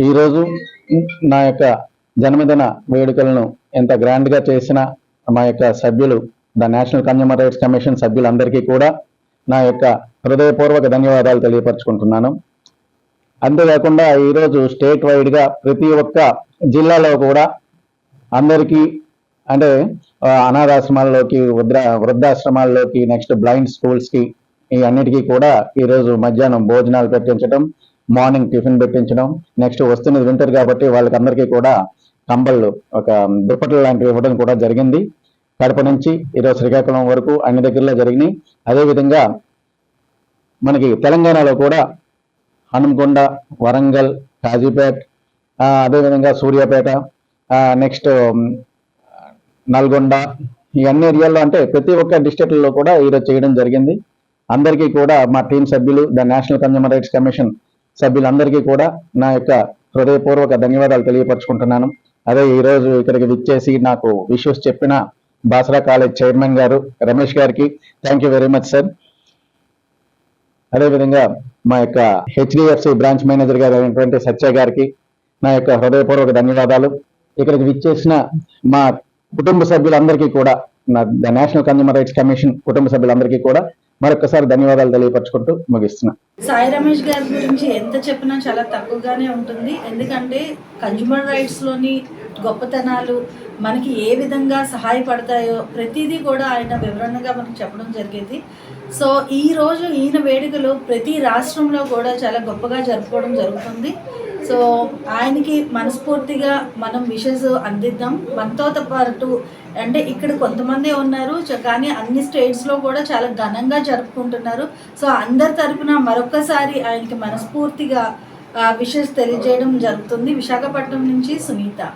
ఈరోజు నా యొక్క జన్మదిన వేడుకలను ఎంత గ్రాండ్గా చేసిన మా యొక్క సభ్యులు the national consumer rights commission సభ్యులందరికీ కూడా నా యొక్క హృదయపూర్వక ధన్యవాదాలు తెలియపరచుకుంటున్నాను. అంతేకాకుండా ఈరోజు స్టేట్ వైడ్గా ప్రతి ఒక్క జిల్లాలో కూడా అందరికీ అంటే అనాథాశ్రమాల్లోకి వృద్ధాశ్రమాల్లోకి నెక్స్ట్ బ్లైండ్ స్కూల్స్కి ఈ అన్నిటికీ కూడా ఈరోజు మధ్యాహ్నం భోజనాలు పెట్టించడం, మార్నింగ్ టిఫిన్ పెట్టించడం, నెక్స్ట్ వస్తున్నది వింటర్ కాబట్టి వాళ్ళకందరికీ కూడా కంబళ్ళు ఒక దుప్పట్లు లాంటివి ఇవ్వడం కూడా జరిగింది. కడప నుంచి ఈరోజు శ్రీకాకుళం వరకు అన్ని దగ్గరలో జరిగినాయి. అదేవిధంగా మనకి తెలంగాణలో కూడా హనుమకొండ, వరంగల్, కాజీపేట్, అదేవిధంగా సూర్యాపేట, నెక్స్ట్ నల్గొండ, ఈ అన్ని ఏరియాల్లో అంటే ప్రతి ఒక్క డిస్ట్రిక్ట్లో కూడా ఈరోజు చేయడం జరిగింది. అందరికీ కూడా మా టీం సభ్యులు the national consumer rights commission సభ్యులందరికీ కూడా నా యొక్క హృదయపూర్వక ధన్యవాదాలు తెలియపరచుకుంటున్నాను. అదే ఈరోజు ఇక్కడికి విచ్చేసి నాకు విషెస్ చెప్పిన బాసరా కాలేజ్ చైర్మన్ గారు రమేష్ గారికి thank you very much sir. అదేవిధంగా మా యొక్క హెచ్డిఎఫ్సి బ్రాంచ్ మేనేజర్ గారు అయినటువంటి సత్య గారికి నా యొక్క హృదయపూర్వక ధన్యవాదాలు. ఇక్కడికి విచ్చేసిన మా కుటుంబ సభ్యులందరికీ కూడా the national consumer rights commission కుటుంబ సభ్యులందరికీ కూడా మరొకసారి ధన్యవాదాలు తెలియపరచుకుంటూ ముగిస్తున్నా. సాయి రమేష్ గారి గురించి ఎంత చెప్పినా చాలా తక్కువగానే ఉంటుంది. ఎందుకంటే కన్జ్యూమర్ రైట్స్లోని గొప్పతనాలు మనకి ఏ విధంగా సహాయపడతాయో ప్రతిదీ కూడా ఆయన వివరణగా మనకు చెప్పడం జరిగేది. సో ఈరోజు ఈయన వేడుకలు ప్రతి రాష్ట్రంలో కూడా చాలా గొప్పగా జరుపుకోవడం జరుగుతుంది. సో ఆయనకి మనస్ఫూర్తిగా మనం విషెస్ అందిద్దాం. మనతో పాటు అంటే ఇక్కడ కొంతమంది ఉన్నారు కానీ అన్ని స్టేట్స్లో కూడా చాలా ఘనంగా జరుపుకుంటున్నారు. సో అందరి తరపున మరొకసారి ఆయనకి మనస్ఫూర్తిగా విషెస్ తెలియజేయడం జరుగుతుంది. విశాఖపట్నం నుంచి సునీత.